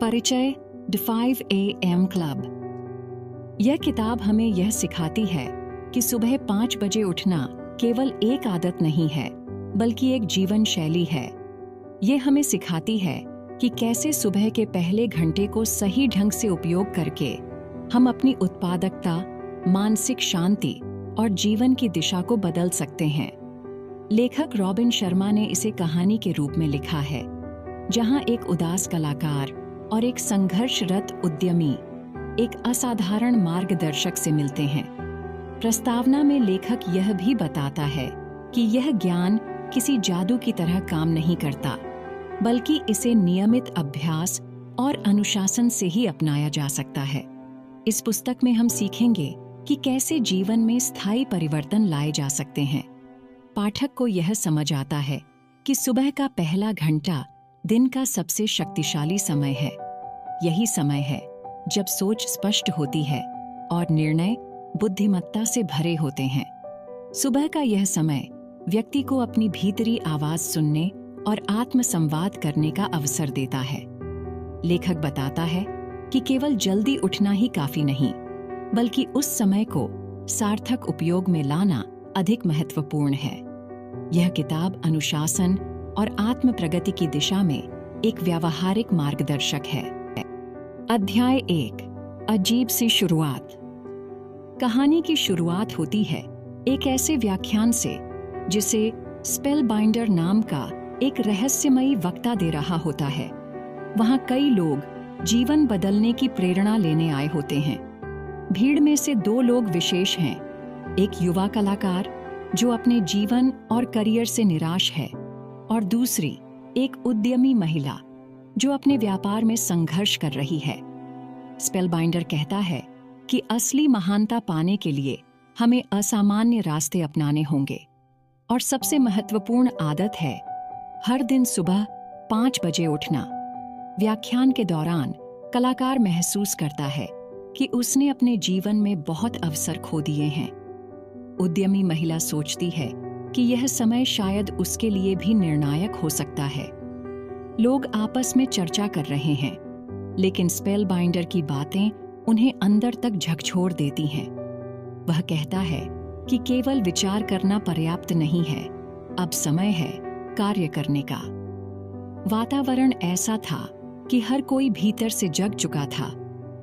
परिचय the 5 AM club. यह किताब हमें यह सिखाती है कि सुबह 5 बजे उठना केवल एक आदत नहीं है, बल्कि एक जीवन शैली है। यह हमें सिखाती है कि कैसे सुबह के पहले घंटे को सही ढंग से उपयोग करके हम अपनी उत्पादकता, मानसिक शांति और जीवन की दिशा को बदल सकते हैं। लेखक रॉबिन शर्मा ने इसे कहानी के रूप में लिखा है, जहां एक उदास कलाकार और एक संघर्षरत उद्यमी एक असाधारण मार्गदर्शक से मिलते हैं। प्रस्तावना में लेखक यह भी बताता है कि यह ज्ञान किसी जादू की तरह काम नहीं करता, बल्कि इसे नियमित अभ्यास और अनुशासन से ही अपनाया जा सकता है। इस पुस्तक में हम सीखेंगे कि कैसे जीवन में स्थायी परिवर्तन लाए जा सकते हैं। पाठक को यह समझ आता है कि सुबह का पहला घंटा दिन का सबसे शक्तिशाली समय है। यही समय है जब सोच स्पष्ट होती है और निर्णय बुद्धिमत्ता से भरे होते हैं। सुबह का यह समय व्यक्ति को अपनी भीतरी आवाज सुनने और आत्मसंवाद करने का अवसर देता है। लेखक बताता है कि केवल जल्दी उठना ही काफी नहीं, बल्कि उस समय को सार्थक उपयोग में लाना अधिक महत्वपूर्ण है। यह किताब अनुशासन और आत्म प्रगति की दिशा में एक व्यावहारिक मार्गदर्शक है। अध्याय 1, अजीब सी शुरुआत। कहानी की शुरुआत होती है एक ऐसे व्याख्यान से जिसे स्पेलबाइंडर नाम का एक रहस्यमयी वक्ता दे रहा होता है। वहां कई लोग जीवन बदलने की प्रेरणा लेने आए होते हैं। भीड़ में से 2 लोग विशेष हैं, एक युवा कलाकार जो अपने जीवन और करियर से निराश है, और दूसरी एक उद्यमी महिला जो अपने व्यापार में संघर्ष कर रही है। स्पेलबाइंडर कहता है कि असली महानता पाने के लिए हमें असामान्य रास्ते अपनाने होंगे, और सबसे महत्वपूर्ण आदत है हर दिन सुबह 5 बजे उठना। व्याख्यान के दौरान कलाकार महसूस करता है कि उसने अपने जीवन में बहुत अवसर खो दिए हैं। उद्यमी महिला सोचती है कि यह समय शायद उसके लिए भी निर्णायक हो सकता है। लोग आपस में चर्चा कर रहे हैं, लेकिन स्पेलबाइंडर की बातें उन्हें अंदर तक झकझोर देती हैं। वह कहता है कि केवल विचार करना पर्याप्त नहीं है, अब समय है कार्य करने का। वातावरण ऐसा था कि हर कोई भीतर से जग चुका था,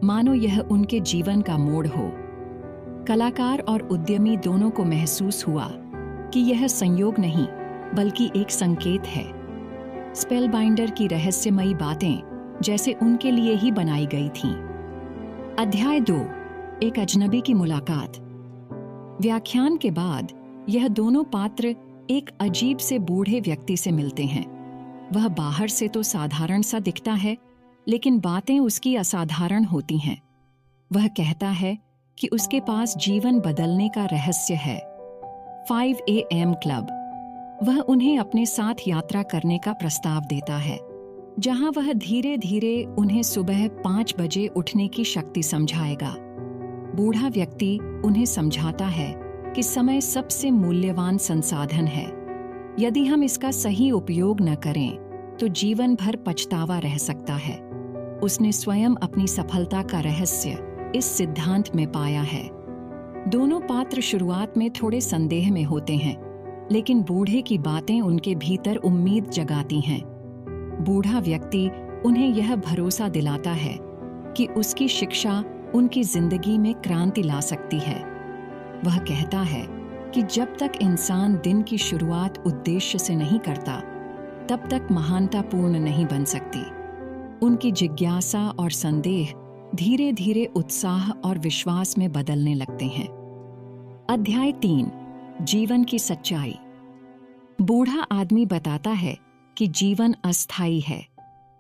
मानो यह उनके जीवन का मोड़ हो। कलाकार और उद्यमी दोनों को महसूस हुआ कि यह संयोग नहीं, बल्कि एक संकेत है। स्पेलबाइंडर की रहस्यमयी बातें जैसे उनके लिए ही बनाई गई थीं। अध्याय 2, एक अजनबी की मुलाकात। व्याख्यान के बाद यह दोनों पात्र एक अजीब से बूढ़े व्यक्ति से मिलते हैं। वह बाहर से तो साधारण सा दिखता है, लेकिन बातें उसकी असाधारण होती हैं। वह कहता है कि उसके पास जीवन बदलने का रहस्य है, 5 AM क्लब। वह उन्हें अपने साथ यात्रा करने का प्रस्ताव देता है, जहां वह धीरे धीरे उन्हें सुबह 5 बजे उठने की शक्ति समझाएगा। बूढ़ा व्यक्ति उन्हें समझाता है कि समय सबसे मूल्यवान संसाधन है। यदि हम इसका सही उपयोग न करें तो जीवन भर पछतावा रह सकता है। उसने स्वयं अपनी सफलता का रहस्य इस सिद्धांत में पाया है। दोनों पात्र शुरुआत में थोड़े संदेह में होते हैं, लेकिन बूढ़े की बातें उनके भीतर उम्मीद जगाती हैं। बूढ़ा व्यक्ति उन्हें यह भरोसा दिलाता है कि उसकी शिक्षा उनकी जिंदगी में क्रांति ला सकती है। वह कहता है कि जब तक इंसान दिन की शुरुआत उद्देश्य से नहीं करता, तब तक महानता पूर्ण नहीं बन सकती। उनकी जिज्ञासा और संदेह धीरे धीरे उत्साह और विश्वास में बदलने लगते हैं। अध्याय 3, जीवन की सच्चाई। बूढ़ा आदमी बताता है कि जीवन अस्थायी है।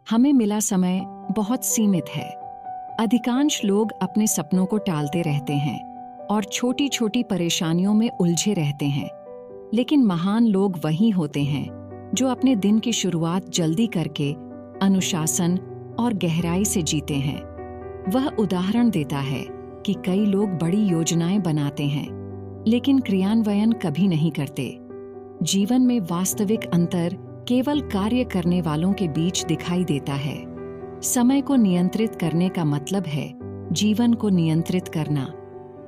हमें मिला समय बहुत सीमित है। अधिकांश लोग अपने सपनों को टालते रहते हैं और छोटी छोटी परेशानियों में उलझे रहते हैं, लेकिन महान लोग वही होते हैं जो अपने दिन की शुरुआत जल्दी करके अनुशासन और गहराई से जीते हैं। वह उदाहरण देता है कि कई लोग बड़ी योजनाएं बनाते हैं, लेकिन क्रियान्वयन कभी नहीं करते। जीवन में वास्तविक अंतर केवल कार्य करने वालों के बीच दिखाई देता है। समय को नियंत्रित करने का मतलब है जीवन को नियंत्रित करना।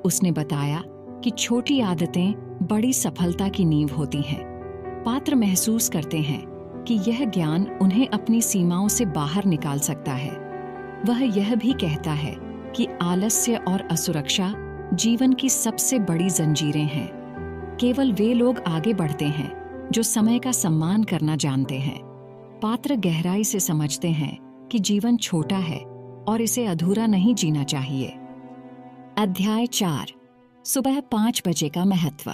उसने बताया कि छोटी आदतें बड़ी सफलता की नींव होती हैं। पात्र महसूस करते हैं कि यह ज्ञान उन्हें अपनी सीमाओं से बाहर निकाल सकता है। वह यह भी कहता है कि आलस्य और असुरक्षा जीवन की सबसे बड़ी जंजीरें हैं। केवल वे लोग आगे बढ़ते हैं जो समय का सम्मान करना जानते हैं। पात्र गहराई से समझते हैं कि जीवन छोटा है और इसे अधूरा नहीं जीना चाहिए। अध्याय 4, सुबह 5 बजे का महत्व।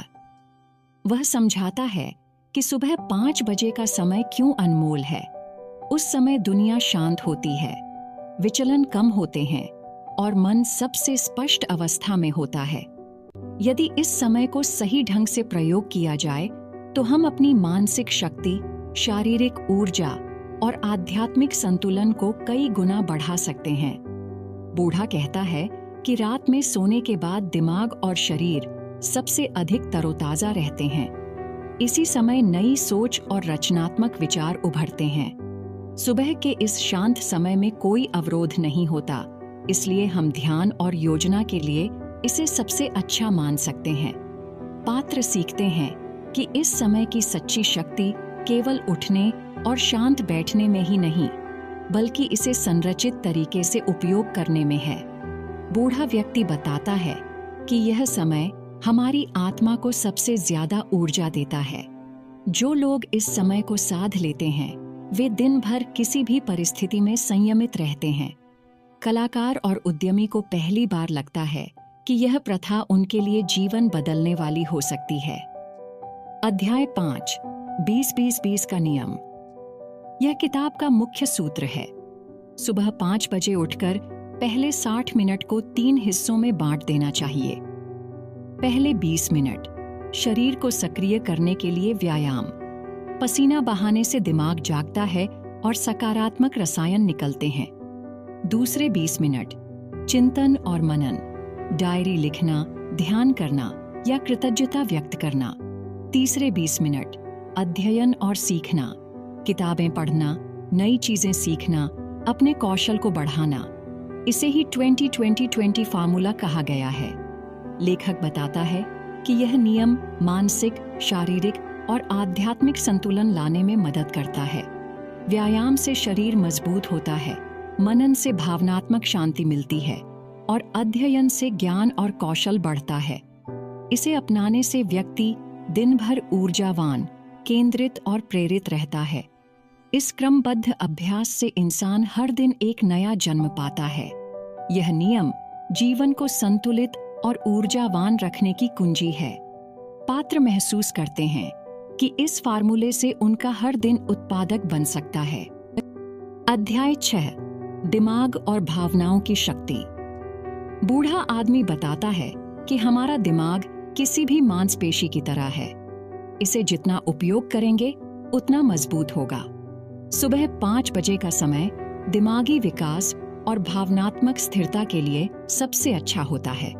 वह समझाता है कि सुबह 5 बजे का समय क्यों अनमोल है। उस समय दुनिया शांत होती है, विचलन कम होते हैं और मन सबसे स्पष्ट अवस्था में होता है। यदि इस समय को सही ढंग से प्रयोग किया जाए तो हम अपनी मानसिक शक्ति, शारीरिक ऊर्जा और आध्यात्मिक संतुलन को कई गुना बढ़ा सकते हैं। बूढ़ा कहता है कि रात में सोने के बाद दिमाग और शरीर सबसे अधिक तरोताजा रहते हैं। इसी समय नई सोच और रचनात्मक विचार उभरते हैं। सुबह के इस शांत समय में कोई अवरोध नहीं होता, इसलिए हम ध्यान और योजना के लिए इसे सबसे अच्छा मान सकते हैं। पात्र सीखते हैं कि इस समय की सच्ची शक्ति केवल उठने और शांत बैठने में ही नहीं, बल्कि इसे संरचित तरीके से उपयोग करने में है। बूढ़ा व्यक्ति बताता है कि यह समय हमारी आत्मा को सबसे ज्यादा ऊर्जा देता है। जो लोग इस समय को साध लेते हैं वे दिन भर किसी भी परिस्थिति में संयमित रहते हैं। कलाकार और उद्यमी को पहली बार लगता है कि यह प्रथा उनके लिए जीवन बदलने वाली हो सकती है। अध्याय 5, 20-20-20 का नियम। यह किताब का मुख्य सूत्र है। सुबह 5 बजे उठकर पहले 60 मिनट को 3 हिस्सों में बांट देना चाहिए। पहले 20 मिनट शरीर को सक्रिय करने के लिए व्यायाम। पसीना बहाने से दिमाग जागता है और सकारात्मक रसायन निकलते हैं। दूसरे 20 मिनट चिंतन और मनन, डायरी लिखना, ध्यान करना या कृतज्ञता व्यक्त करना। तीसरे 20 मिनट अध्ययन और सीखना, किताबें पढ़ना, नई चीजें सीखना, अपने कौशल को बढ़ाना। इसे ही 20-20-20 फार्मूला कहा गया है। लेखक बताता है कि यह नियम मानसिक, शारीरिक और आध्यात्मिक संतुलन लाने में मदद करता है। व्यायाम से शरीर मजबूत होता है, मनन से भावनात्मक शांति मिलती है और अध्ययन से ज्ञान और कौशल बढ़ता है। इसे अपनाने से व्यक्ति दिन भर ऊर्जावान, केंद्रित और प्रेरित रहता है। इस क्रमबद्ध अभ्यास से इंसान हर दिन एक नया जन्म पाता है। यह नियम जीवन को संतुलित और ऊर्जावान रखने की कुंजी है। पात्र महसूस करते हैं कि इस फार्मूले से उनका हर दिन उत्पादक बन सकता है। अध्याय 6, दिमाग और भावनाओं की शक्ति। बूढ़ा आदमी बताता है कि हमारा दिमाग किसी भी मांसपेशी की तरह है। इसे जितना उपयोग करेंगे उतना मजबूत होगा। सुबह 5 बजे का समय दिमागी विकास और भावनात्मक स्थिरता के लिए सबसे अच्छा होता है।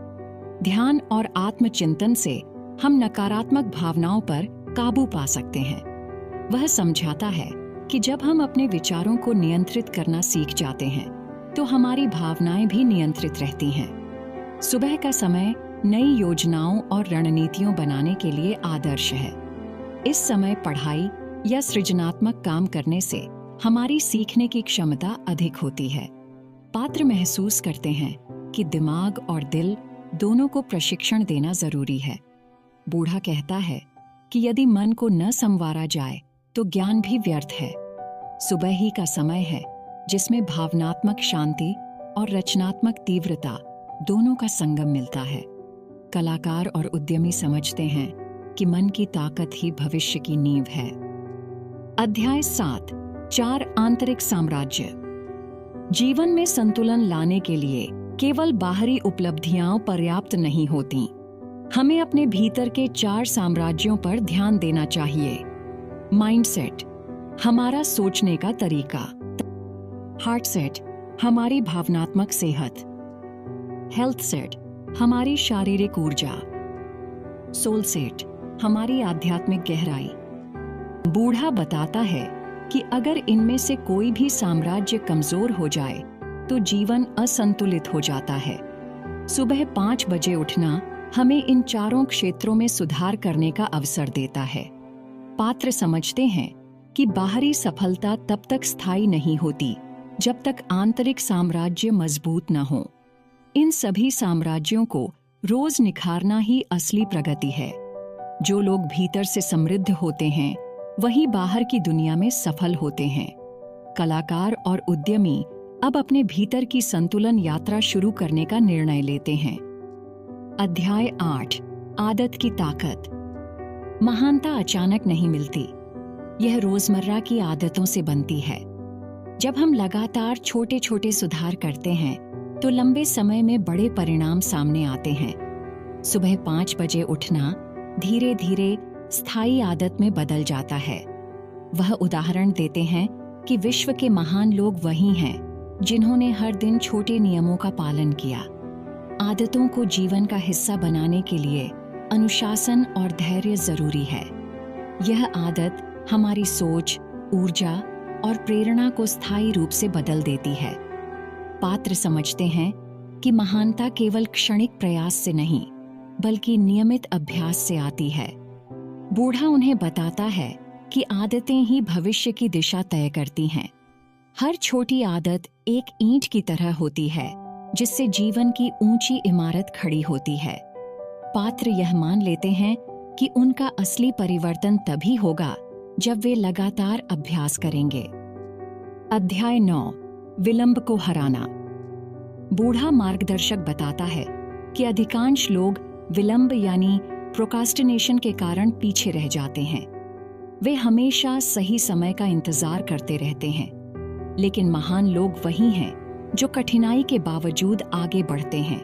ध्यान और आत्मचिंतन से हम नकारात्मक भावनाओं पर काबू पा सकते हैं। वह समझाता है कि जब हम अपने विचारों को नियंत्रित करना सीख जाते हैं तो हमारी भावनाएं भी नियंत्रित रहती हैं। सुबह का समय नई योजनाओं और रणनीतियों बनाने के लिए आदर्श है। इस समय पढ़ाई या सृजनात्मक काम करने से हमारी सीखने की क्षमता अधिक होती है। पात्र महसूस करते हैं कि दिमाग और दिल दोनों को प्रशिक्षण देना जरूरी है। बूढ़ा कहता है कि यदि मन को न संवारा जाए तो ज्ञान भी व्यर्थ है। सुबह ही का समय है जिसमें भावनात्मक शांति और रचनात्मक तीव्रता दोनों का संगम मिलता है। कलाकार और उद्यमी समझते हैं कि मन की ताकत ही भविष्य की नींव है। अध्याय 7, 4 आंतरिक साम्राज्य। जीवन में संतुलन लाने के लिए केवल बाहरी उपलब्धियां पर्याप्त नहीं होती। हमें अपने भीतर के 4 साम्राज्यों पर ध्यान देना चाहिए। माइंडसेट, हमारा सोचने का तरीका। हार्ट सेट, हमारी भावनात्मक सेहत। हेल्थ सेट, हमारी शारीरिक ऊर्जा। सोल सेट, हमारी आध्यात्मिक गहराई। बूढ़ा बताता है कि अगर इनमें से कोई भी साम्राज्य कमजोर हो जाए तो जीवन असंतुलित हो जाता है। सुबह 5 बजे उठना हमें इन चारों क्षेत्रों में सुधार करने का अवसर देता है। पात्र समझते हैं कि बाहरी सफलता तब तक स्थायी नहीं होती जब तक आंतरिक साम्राज्य मजबूत न हो। इन सभी साम्राज्यों को रोज निखारना ही असली प्रगति है। जो लोग भीतर से समृद्ध होते हैं वही बाहर की दुनिया में सफल होते हैं। कलाकार और उद्यमी अब अपने भीतर की संतुलन यात्रा शुरू करने का निर्णय लेते हैं। अध्याय 8 आदत की ताकत। महानता अचानक नहीं मिलती, यह रोजमर्रा की आदतों से बनती है। जब हम लगातार छोटे छोटे सुधार करते हैं तो लंबे समय में बड़े परिणाम सामने आते हैं। सुबह 5 बजे उठना धीरे धीरे स्थायी आदत में बदल जाता है। वह उदाहरण देते हैं कि विश्व के महान लोग वही हैं जिन्होंने हर दिन छोटे नियमों का पालन किया। आदतों को जीवन का हिस्सा बनाने के लिए अनुशासन और धैर्य जरूरी है। यह आदत हमारी सोच, ऊर्जा और प्रेरणा को स्थायी रूप से बदल देती है। पात्र समझते हैं कि महानता केवल क्षणिक प्रयास से नहीं बल्कि नियमित अभ्यास से आती है। बूढ़ा उन्हें बताता है कि आदतें ही भविष्य की दिशा तय करती हैं। हर छोटी आदत एक ईंट की तरह होती है जिससे जीवन की ऊंची इमारत खड़ी होती है। पात्र यह मान लेते हैं कि उनका असली परिवर्तन तभी होगा जब वे लगातार अभ्यास करेंगे। अध्याय 9 विलंब को हराना। बूढ़ा मार्गदर्शक बताता है कि अधिकांश लोग विलंब यानी प्रोक्रास्टिनेशन के कारण पीछे रह जाते हैं। वे हमेशा सही समय का इंतजार करते रहते हैं, लेकिन महान लोग वही हैं जो कठिनाई के बावजूद आगे बढ़ते हैं।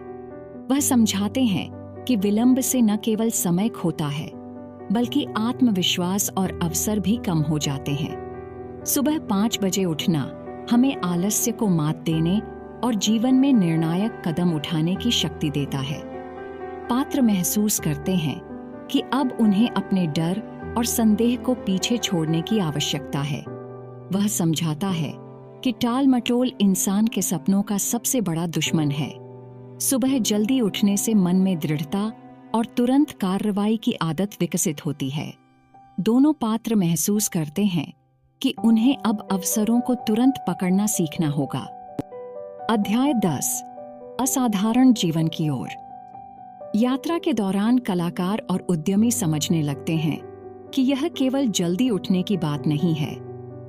वह समझाते हैं कि विलंब से न केवल समय खोता है बल्कि आत्मविश्वास और अवसर भी कम हो जाते हैं। सुबह 5 बजे उठना हमें आलस्य को मात देने और जीवन में निर्णायक कदम उठाने की शक्ति देता है। पात्र महसूस करते हैं कि अब उन्हें अपने डर और संदेह को पीछे छोड़ने की आवश्यकता है। वह समझाता है कि टाल मटोल इंसान के सपनों का सबसे बड़ा दुश्मन है। सुबह जल्दी उठने से मन में दृढ़ता और तुरंत कार्रवाई की आदत विकसित होती है। दोनों पात्र महसूस करते हैं कि उन्हें अब अवसरों को तुरंत पकड़ना सीखना होगा। अध्याय 10 असाधारण जीवन की ओर। यात्रा के दौरान कलाकार और उद्यमी समझने लगते हैं कि यह केवल जल्दी उठने की बात नहीं है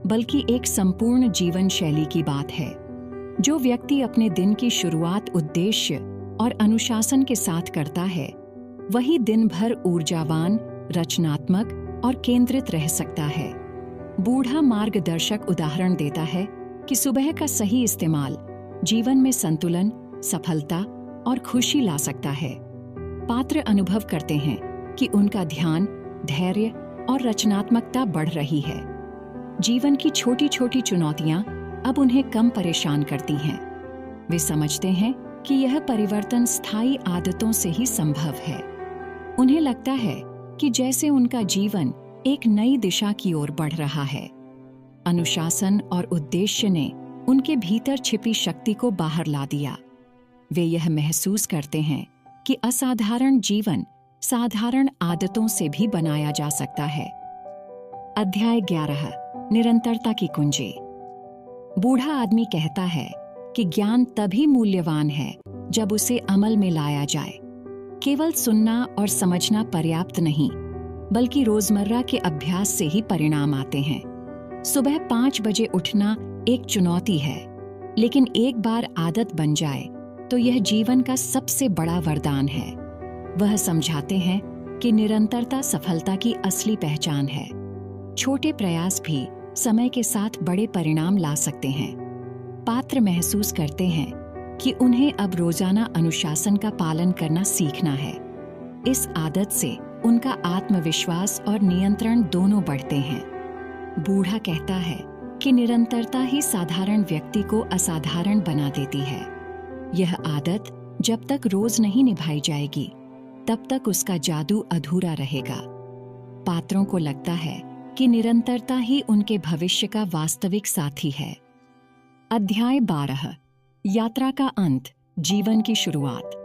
बल्कि एक संपूर्ण जीवन शैली की बात है। जो व्यक्ति अपने दिन की शुरुआत उद्देश्य और अनुशासन के साथ करता है वही दिन भर ऊर्जावान, रचनात्मक और केंद्रित रह सकता है। बूढ़ा मार्गदर्शक उदाहरण देता है कि सुबह का सही इस्तेमाल जीवन में संतुलन, सफलता और खुशी ला सकता है। पात्र अनुभव करते हैं कि उनका ध्यान, धैर्य और रचनात्मकता बढ़ रही है। जीवन की छोटी छोटी चुनौतियां अब उन्हें कम परेशान करती हैं। वे समझते हैं कि यह परिवर्तन स्थायी आदतों से ही संभव है। उन्हें लगता है कि जैसे उनका जीवन एक नई दिशा की ओर बढ़ रहा है। अनुशासन और उद्देश्य ने उनके भीतर छिपी शक्ति को बाहर ला दिया। वे यह महसूस करते हैं कि असाधारण जीवन साधारण आदतों से भी बनाया जा सकता है। अध्याय 11 निरंतरता की कुंजी। बूढ़ा आदमी कहता है कि ज्ञान तभी मूल्यवान है जब उसे अमल में लाया जाए। केवल सुनना और समझना पर्याप्त नहीं बल्कि रोजमर्रा के अभ्यास से ही परिणाम आते हैं। सुबह 5 बजे उठना एक चुनौती है, लेकिन एक बार आदत बन जाए तो यह जीवन का सबसे बड़ा वरदान है। वह समझाते हैं कि निरंतरता सफलता की असली पहचान है। छोटे प्रयास भी समय के साथ बड़े परिणाम ला सकते हैं। पात्र महसूस करते हैं कि उन्हें अब रोजाना अनुशासन का पालन करना सीखना है। इस आदत से उनका आत्मविश्वास और नियंत्रण दोनों बढ़ते हैं। बूढ़ा कहता है कि निरंतरता ही साधारण व्यक्ति को असाधारण बना देती है। यह आदत जब तक रोज नहीं निभाई जाएगी तब तक उसका जादू अधूरा रहेगा। पात्रों को लगता है कि निरंतरता ही उनके भविष्य का वास्तविक साथी है। अध्याय 12, यात्रा का अंत, जीवन की शुरुआत।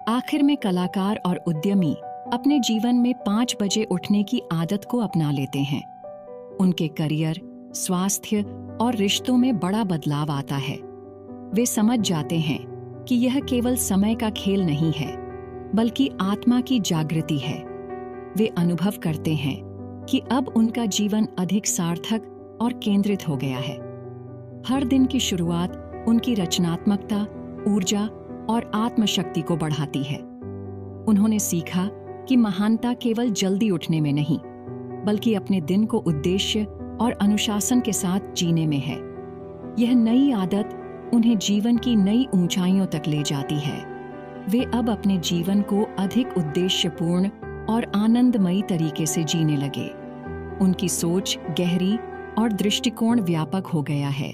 आखिर में कलाकार और उद्यमी अपने जीवन में 5 बजे उठने की आदत को अपना लेते हैं। उनके करियर, स्वास्थ्य और रिश्तों में बड़ा बदलाव आता है। वे समझ जाते हैं कि यह केवल समय का खेल नहीं है, बल्कि आत्मा की जागृति है। वे अनुभव करते हैं कि अब उनका जीवन अधिक सार्थक और केंद्रित हो गया है। हर दिन की शुरुआत उनकी रचनात्मकता, ऊर्जा और आत्मशक्ति को बढ़ाती है। उन्होंने सीखा कि महानता केवल जल्दी उठने में नहीं, बल्कि अपने दिन को उद्देश्य और अनुशासन के साथ जीने में है। यह नई आदत उन्हें जीवन की नई ऊंचाइयों तक ले जाती है। वे अब अपने जीवन को अधिक उद्देश्यपूर्ण और आनंदमयी तरीके से जीने लगे। उनकी सोच गहरी और दृष्टिकोण व्यापक हो गया है।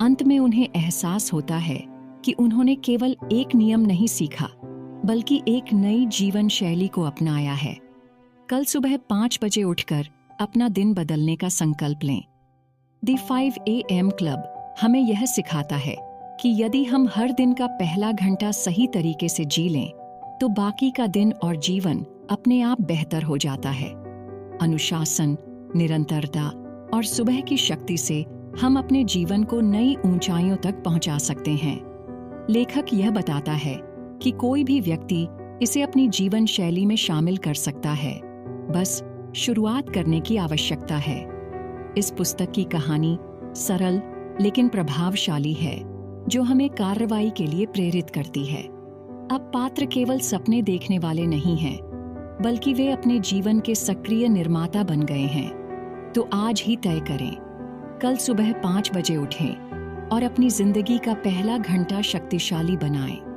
अंत में उन्हें एहसास होता है कि उन्होंने केवल एक नियम नहीं सीखा, बल्कि एक नई जीवन शैली को अपनाया है। कल सुबह 5 बजे उठकर अपना दिन बदलने का संकल्प लें। द 5 AM क्लब हमें यह सिखाता है कि यदि हम हर दिन का पहला घंटा सही तरीके से जी लें, तो बाकी का दिन और जीवन अपने आप बेहतर हो जाता है। अनुशासन, निरंतरता और सुबह की शक्ति से हम अपने जीवन को नई ऊंचाइयों तक पहुंचा सकते हैं। लेखक यह बताता है कि कोई भी व्यक्ति इसे अपनी जीवन शैली में शामिल कर सकता है, बस शुरुआत करने की आवश्यकता है। इस पुस्तक की कहानी सरल लेकिन प्रभावशाली है, जो हमें कार्रवाई के लिए प्रेरित करती है। अब पात्र केवल सपने देखने वाले नहीं हैं, बल्कि वे अपने जीवन के सक्रिय निर्माता बन गए हैं। तो आज ही तय करें, कल सुबह 5 बजे उठें और अपनी जिंदगी का पहला घंटा शक्तिशाली बनाएं।